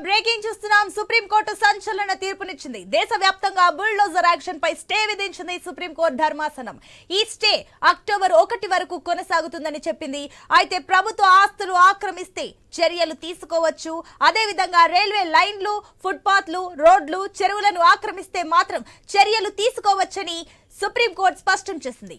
Breaking చూస్తున్నాం. Supreme court సంచలన తీర్పునిచ్చింది. దేశవ్యాప్తంగా బుల్డోజర్ యాక్షన్ పై స్టే విధించింది సుప్రీంకోర్టు ధర్మాసనం. ఈ స్టే అక్టోబర్ 1 వరకు కొనసాగుతుందని చెప్పింది. అయితే ప్రభుత్వ ఆస్తులు ఆక్రమిస్తే చర్యలు తీసుకోవచ్చు. అదేవిధంగా రైల్వే లైన్లు, ఫుట్పాత్లు, రోడ్లు, చెరువులను ఆక్రమిస్తే మాత్రం చర్యలు తీసుకోవచ్చని సుప్రీంకోర్టు స్పష్టం చేసింది.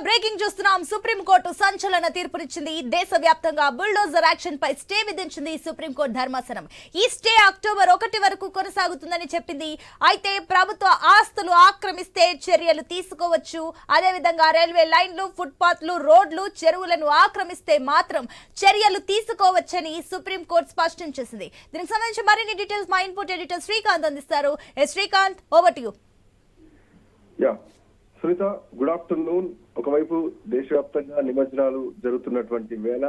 బ్రేకింగ్ చూస్తున్నాం. సుప్రీంకోర్టు సంచలన తీర్పునిచ్చింది. దేశవ్యాప్తంగా బుల్డోజర్ యాక్షన్ పై స్టే విధించింది సుప్రీంకోర్టు ధర్మాసనం. ఈ స్టే అక్టోబర్ 1 వరకు కొనసాగుతుందని చెప్పింది. అయితే ప్రభుత్వ ఆస్తులు ఆక్రమిస్తే చర్యలు తీసుకోవచ్చు. అదేవిధంగా రైల్వే లైన్లు, ఫుట్పాత్లు, రోడ్లు, చెరువులను ఆక్రమిస్తే మాత్రం చర్యలు తీసుకోవచ్చని సుప్రీంకోర్టు స్పష్టం చేసింది. దీనికి సంబంధించి మరిన్ని డీటెయిల్స్ మా ఇన్పుట్ ఎడిటర్ శ్రీకాంత్ అందిస్తారు. Srikanth, over to you. Sunitha, good afternoon. ఒకవైపు దేశవ్యాప్తంగా నిమజ్జనాలు జరుగుతున్నటువంటి వేళ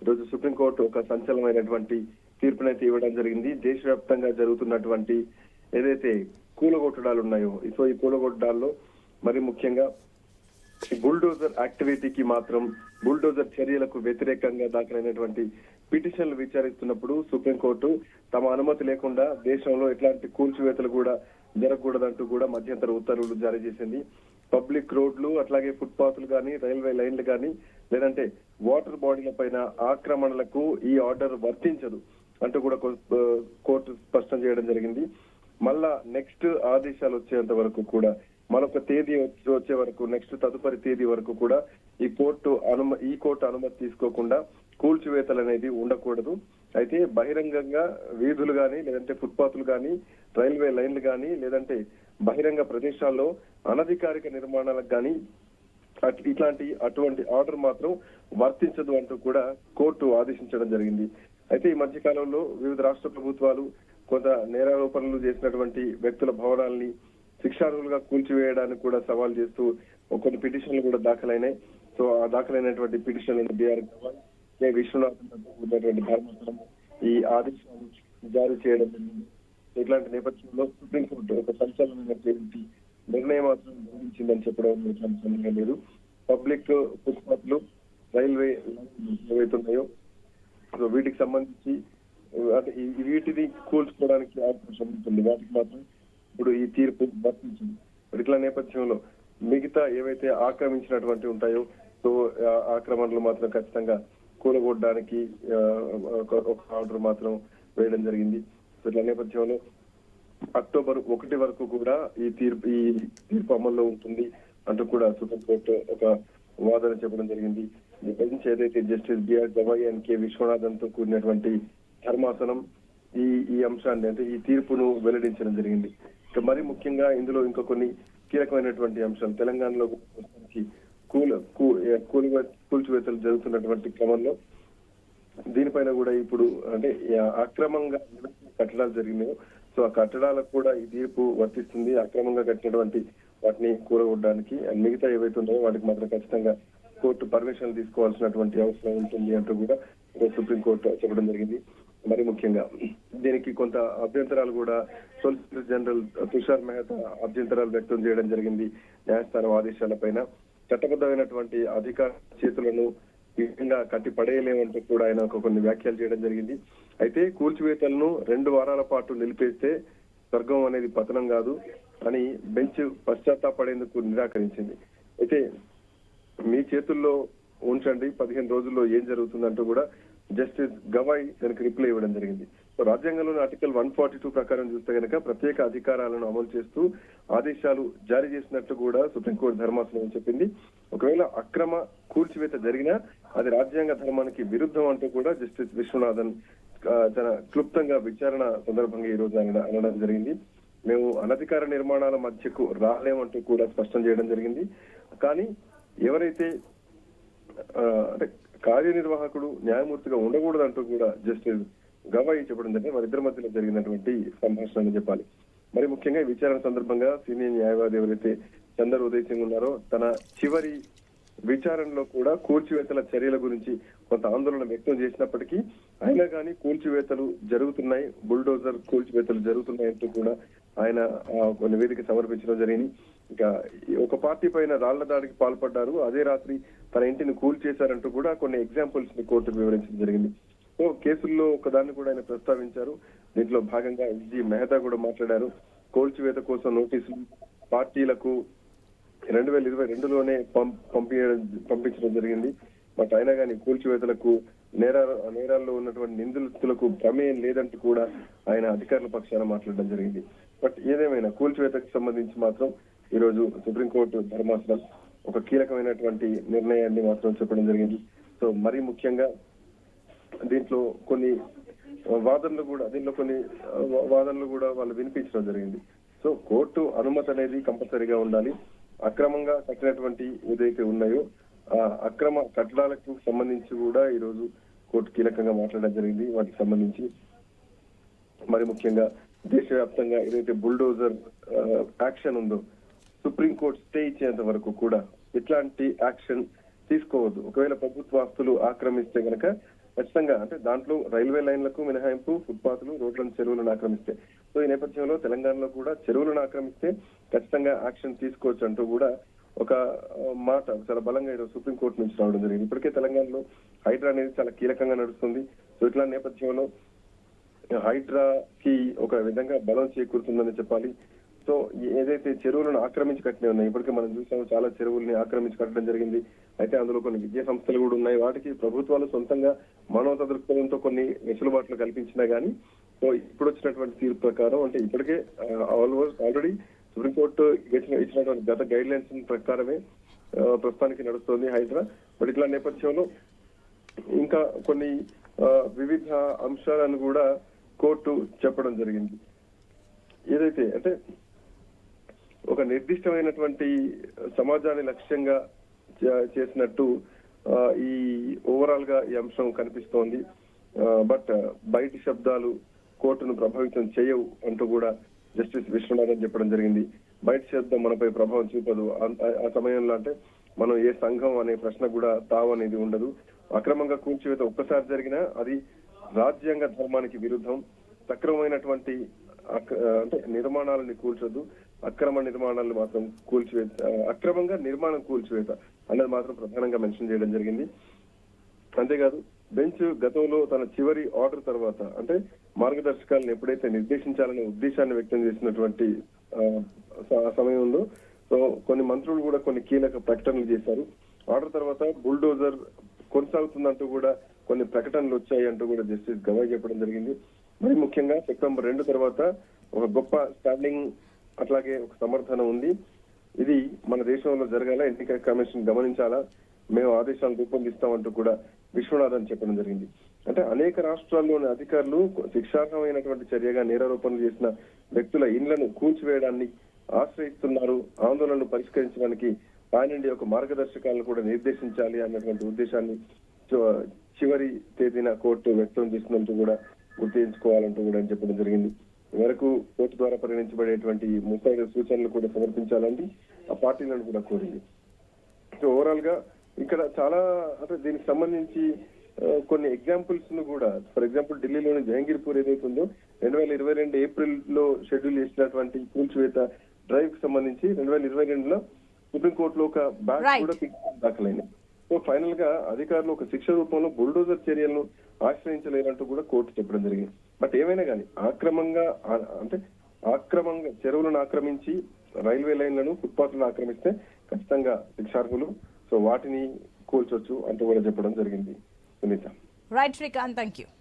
ఈరోజు సుప్రీంకోర్టు ఒక సంచలనమైనటువంటి తీర్పునైతే ఇవ్వడం జరిగింది. దేశవ్యాప్తంగా జరుగుతున్నటువంటి ఏదైతే కూలగొట్టడాలు ఉన్నాయో, సో ఈ కూలగొట్టడాల్లో మరి ముఖ్యంగా బుల్డోజర్ యాక్టివిటీకి మాత్రం బుల్డోజర్ చర్యలకు వ్యతిరేకంగా దాఖలైనటువంటి పిటిషన్లు విచారిస్తున్నప్పుడు సుప్రీంకోర్టు తమ అనుమతి లేకుండా దేశంలో ఎట్లాంటి కూల్చివేతలు కూడా జరగకూడదంటూ కూడా మధ్యంతర ఉత్తర్వులు జారీ చేసింది. పబ్లిక్ రోడ్లు, అట్లాగే ఫుట్పాత్లు కానీ, రైల్వే లైన్లు కానీ, లేదంటే వాటర్ బాడీల పైన ఆక్రమణలకు ఈ ఆర్డర్ వర్తించదు అంటూ కూడా కోర్టు స్పష్టం చేయడం జరిగింది. మళ్ళా నెక్స్ట్ ఆదేశాలు వచ్చేంత వరకు కూడా, మరొక తేదీ వచ్చే వరకు, నెక్స్ట్ తదుపరి తేదీ వరకు కూడా ఈ కోర్టు అనుమతి తీసుకోకుండా కూల్చివేతలు అనేది ఉండకూడదు. అయితే బహిరంగంగా వీధులు కానీ, లేదంటే ఫుట్పాత్లు కానీ, రైల్వే లైన్లు కానీ, లేదంటే బహిరంగ ప్రదేశాల్లో అనధికారిక నిర్మాణాలకు కానీ అటువంటి ఆర్డర్ మాత్రం వర్తించదు అంటూ కూడా కోర్టు ఆదేశించడం జరిగింది. అయితే ఈ మధ్య కాలంలో వివిధ రాష్ట్ర ప్రభుత్వాలు కొంత నేరారోపణలు చేసినటువంటి వ్యక్తుల భవనాల్ని శిక్షార్హులుగా కూల్చివేయడానికి కూడా సవాల్ చేస్తూ కొన్ని పిటిషన్లు కూడా దాఖలైనాయి. సో ఆ దాఖలైనటువంటి పిటిషన్లను బిఆర్ గవాయ్, కె విశ్వనాథన్ ఉన్నటువంటి ధర్మాసనం ఈ ఆదేశాలు జారీ చేయడం జరిగింది. ఇట్లాంటి నేపథ్యంలో సుప్రీంకోర్టు ఒక సంచలనమైనటువంటి నిర్ణయం మాత్రం నిర్వహించిందని చెప్పడం ఎట్లాంటి సందేహం లేదు. పబ్లిక్ ఫుట్పాత్లు, రైల్వే ఏవైతున్నాయో సో వీటికి సంబంధించి అంటే వీటిని కూల్చుకోవడానికి అవకాశం ఉంటుంది. వాటికి మాత్రం ఇప్పుడు ఈ తీర్పు వర్తించింది. ఇట్లా నేపథ్యంలో మిగతా ఏవైతే ఆక్రమించినటువంటి ఉంటాయో సో ఆక్రమణలు మాత్రం ఖచ్చితంగా కూలగొట్టడానికి ఒక ఆర్డర్ మాత్రం వేయడం జరిగింది. ఇట్లా నేపథ్యంలో అక్టోబర్ 1 వరకు కూడా ఈ తీర్పు అమల్లో ఉంటుంది అంటూ కూడా సుప్రీంకోర్టు ఒక వాదన చెప్పడం జరిగింది. దీని నుంచి ఏదైతే justice BR Gavai and K Viswanathan తో కూడినటువంటి ధర్మాసనం ఈ అంశాన్ని అంటే ఈ తీర్పును వెల్లడించడం జరిగింది. మరి ముఖ్యంగా ఇందులో ఇంకా కొన్ని కీలకమైనటువంటి అంశాలు తెలంగాణలో కూల్చివేతలు జరుగుతున్నటువంటి క్రమంలో దీనిపైన కూడా ఇప్పుడు అంటే అక్రమంగా కట్టడాలు జరిగినాయో సో ఆ కట్టడాలకు కూడా ఈ తీర్పు వర్తిస్తుంది. అక్రమంగా కట్టినటువంటి వాటిని కూలగొట్టడానికి అండ్ మిగతా ఏవైతే ఉన్నాయో వాటికి మాత్రం ఖచ్చితంగా కోర్టు పర్మిషన్ తీసుకోవాల్సినటువంటి అవసరం ఉంటుంది అంటూ కూడా సుప్రీంకోర్టు చెప్పడం జరిగింది. మరి ముఖ్యంగా దీనికి కొంత అభ్యంతరాలు కూడా సోలిసిటర్ జనరల్ తుషార్ మెహతా అభ్యంతరాలు వ్యక్తం చేయడం జరిగింది. న్యాయస్థానం ఆదేశాల పైన చట్టబద్ధమైనటువంటి అధికార చేతులను విధంగా కట్టి పడేయలేమంటూ కూడా ఆయన కొన్ని వ్యాఖ్యలు చేయడం జరిగింది. అయితే కూల్చివేతలను 2 వారాల పాటు నిలిపేస్తే స్వర్గం అనేది పతనం కాదు అని బెంచ్ పశ్చాత్తాపడేందుకు నిరాకరించింది. అయితే మీ చేతుల్లో ఉంచండి, 15 రోజుల్లో ఏం జరుగుతుందంటూ కూడా జస్టిస్ గవాయ్ దానికి రిప్లై ఇవ్వడం జరిగింది. రాజ్యాంగంలోని ఆర్టికల్ 142 ప్రకారం చూస్తే కనుక ప్రత్యేక అధికారాలను అమలు చేస్తూ ఆదేశాలు జారీ చేసినట్లు కూడా సుప్రీంకోర్టు ధర్మాసనం చెప్పింది. ఒకవేళ అక్రమ కూల్చివేత జరిగినా అది రాజ్యాంగ ధర్మానికి విరుద్ధం అంటూ కూడా జస్టిస్ విశ్వనాథన్ చాలా క్లుప్తంగా విచారణ సందర్భంగా ఈ రోజు అనడం జరిగింది. మేము అనధికార నిర్మాణాల మధ్యకు రాలేమంటూ కూడా స్పష్టం చేయడం జరిగింది. కానీ ఎవరైతే అంటే కార్యనిర్వాహకుడు న్యాయమూర్తిగా ఉండకూడదంటూ కూడా జస్టిస్ గవాయి చెప్పడం జరిగింది. వారిద్దరి మధ్యలో జరిగినటువంటి సంభాషణ అని చెప్పాలి. మరి ముఖ్యంగా ఈ విచారణ సందర్భంగా సీనియర్ న్యాయవాది ఎవరైతే చందర్ ఉదయ్ సింగ్ ఉన్నారో తన చివరి విచారణలో కూడా కూల్చివేతల చర్యల గురించి కొంత ఆందోళన వ్యక్తం చేసినప్పటికీ అయినా కానీ కూల్చివేతలు జరుగుతున్నాయి, బుల్డోజర్ కూల్చివేతలు జరుగుతున్నాయంటూ కూడా ఆయన ఒక నివేదిక సమర్పించడం జరిగింది. ఇంకా ఒక పార్టీ పైన రాళ్ల దాడికి పాల్పడ్డారు, అదే రాత్రి తన ఇంటిని కూల్చేశారంటూ కూడా కొన్ని ఎగ్జాంపుల్స్ ని కోర్టుకు వివరించడం జరిగింది. సో కేసుల్లో ఒకదాన్ని కూడా ఆయన ప్రస్తావించారు. దీంట్లో భాగంగా ఎస్జీ మెహతా కూడా మాట్లాడారు. కూల్చివేత కోసం నోటీసులు పార్టీలకు 2022లోనే పంపించడం జరిగింది. బట్ అయినా కానీ కూల్చివేతలకు నేరాల్లో ఉన్నటువంటి నిందితులకు ప్రమేయం లేదంటూ కూడా ఆయన అధికారుల పక్షాన మాట్లాడడం జరిగింది. బట్ ఏదేమైనా కూల్చివేతకు సంబంధించి మాత్రం ఈ రోజు సుప్రీంకోర్టు ధర్మాసనం ఒక కీలకమైనటువంటి నిర్ణయాన్ని మాత్రం చెప్పడం జరిగింది. సో మరీ ముఖ్యంగా దీంట్లో కొన్ని వాదనలు కూడా వాళ్ళు వినిపించడం జరిగింది. సో కోర్టు అనుమతి అనేది కంపల్సరీగా ఉండాలి. అక్రమంగా కట్టినటువంటి ఏదైతే ఉన్నాయో ఆ అక్రమ కట్టడాలకు సంబంధించి కూడా ఈ రోజు కోర్టు కీలకంగా మాట్లాడడం జరిగింది. వాటికి సంబంధించి మరి ముఖ్యంగా దేశవ్యాప్తంగా ఏదైతే బుల్డోజర్ యాక్షన్ ఉందో సుప్రీంకోర్టు స్టే ఇచ్చేంత వరకు కూడా ఎట్లాంటి యాక్షన్ తీసుకోవద్దు. ఒకవేళ ప్రభుత్వ ఆస్తులు ఆక్రమిస్తే గనక ఖచ్చితంగా అంటే దాంట్లో రైల్వే లైన్లకు మినహాయింపు, ఫుట్పాత్లు, రోడ్లను, చెరువులను ఆక్రమిస్తే. సో ఈ నేపథ్యంలో తెలంగాణలో కూడా చెరువులను ఆక్రమిస్తే ఖచ్చితంగా యాక్షన్ తీసుకోవచ్చు అంటూ కూడా ఒక మాట చాలా బలంగా ఈరోజు సుప్రీంకోర్టు నుంచి రావడం జరిగింది. ఇప్పటికే తెలంగాణలో హైడ్రా అనేది చాలా కీలకంగా నడుస్తుంది. సో ఇట్లా నేపథ్యంలో హైడ్రాకి ఒక విధంగా బలం చేకూరుతుందని చెప్పాలి. సో ఏదైతే చెరువులను ఆక్రమించి కట్టినవి ఉన్నాయి, ఇప్పటికే మనం చూసాము చాలా చెరువుల్ని ఆక్రమించి కట్టడం జరిగింది. అయితే అందులో కొన్ని విద్యా సంస్థలు కూడా ఉన్నాయి. వాటికి ప్రభుత్వాలు సొంతంగా మానవతా దృక్పథంతో కొన్ని వెసులుబాట్లు కల్పించినా గానీ సో ఇప్పుడు వచ్చినటువంటి తీర్పు ప్రకారం అంటే ఇప్పటికే ఆల్రెడీ సుప్రీంకోర్టు ఇచ్చినటువంటి గత గైడ్ లైన్స్ ప్రకారమే ప్రస్తుతానికి నడుస్తోంది హైడ్రా. బట్ ఇట్లా నేపథ్యంలో ఇంకా కొన్ని వివిధ అంశాలను కూడా కోర్టు చెప్పడం జరిగింది. ఏదైతే అంటే ఒక నిర్దిష్టమైనటువంటి సమాజాన్ని లక్ష్యంగా చేసినట్టు ఈ ఓవరాల్ గా ఈ అంశం కనిపిస్తోంది. బట్ బయటి శబ్దాలు కోర్టును ప్రభావితం చేయవు అంటూ కూడా జస్టిస్ విశ్వనాథన్ చెప్పడం జరిగింది. బయట శబ్దం మనపై ప్రభావం చూపదు. ఆ సమయంలో అంటే మనం ఏ సంఘం అనే ప్రశ్న కూడా తావు అనేది ఉండదు. అక్రమంగా కూల్చివేత ఒక్కసారి జరిగినా అది రాజ్యాంగ ధర్మానికి విరుద్ధం. సక్రమమైనటువంటి అంటే నిర్మాణాలని కూల్చొద్దు, అక్రమ నిర్మాణాలను మాత్రం అక్రమంగా నిర్మాణం కూల్చివేత అన్నది మాత్రం ప్రధానంగా మెన్షన్ చేయడం జరిగింది. అంతేకాదు బెంచ్ గతంలో తన చివరి ఆర్డర్ తర్వాత అంటే మార్గదర్శకాలను ఎప్పుడైతే నిర్దేశించాలనే ఉద్దేశాన్ని వ్యక్తం చేసినటువంటి సమయంలో సో కొన్ని మంత్రులు కూడా కొన్ని కీలక ప్రకటనలు చేశారు. ఆర్డర్ తర్వాత బుల్డోజర్ కొనసాగుతుందంటూ కూడా కొన్ని ప్రకటనలు వచ్చాయి అంటూ కూడా జస్టిస్ గవాయ్ చెప్పడం జరిగింది. మరి ముఖ్యంగా సెప్టెంబర్ 2 తర్వాత ఒక గొప్ప స్టాండింగ్ అట్లాగే ఒక సమర్థన ఉంది. ఇది మన దేశంలో జరగాల, ఎన్నికల కమిషన్ గమనించాలా, మేము ఆదేశాలు రూపొందిస్తామంటూ కూడా విశ్వనాథన్ చెప్పడం జరిగింది. అంటే అనేక రాష్ట్రాల్లోని అధికారులు శిక్షార్హమైనటువంటి చర్యగా నేరారోపణలు చేసిన వ్యక్తుల ఇండ్లను కూల్చివేయడాన్ని ఆశ్రయిస్తున్నారు. ఆందోళనలు పరిష్కరించడానికి ఆయన ఒక మార్గదర్శకాలను కూడా నిర్దేశించాలి అన్నటువంటి ఉద్దేశాన్ని చివరి తేదీన కోర్టు వ్యక్తం చేసినందుకు కూడా గుర్తించుకోవాలంటూ కూడా చెప్పడం జరిగింది. మేరకు కోర్టు ద్వారా పరిగణించబడేటువంటి 35 సూచనలు కూడా సమర్పించాలని ఆ పార్టీలను కూడా కోరింది. సో ఓవరాల్ గా ఇక్కడ చాలా అంటే దీనికి సంబంధించి కొన్ని ఎగ్జాంపుల్స్ ను కూడా ఫర్ ఎగ్జాంపుల్ ఢిల్లీలోని జహంగీర్పూర్ ఏదైతే ఉందో 2022 ఏప్రిల్ లో షెడ్యూల్ చేసినటువంటి కూల్చివేత డ్రైవ్ కి సంబంధించి 2022లో సుప్రీంకోర్టులో ఒక బ్యాచ్ కూడా దాఖలైంది. సో ఫైనల్ గా అధికారులు ఒక శిక్ష రూపంలో బుల్డోజర్ చర్యలను ఆశ్రయించలేరంటూ కూడా కోర్టు చెప్పడం జరిగింది. బట్ ఏమైనా కానీ ఆక్రమంగా చెరువులను ఆక్రమించి రైల్వే లైన్లను, ఫుట్పాత్లను ఆక్రమిస్తే ఖచ్చితంగా శిక్షార్హులు. సో వాటిని కూల్చొచ్చు అంటూ కూడా చెప్పడం జరిగింది. Sunitha. Right Srikanth, thank you.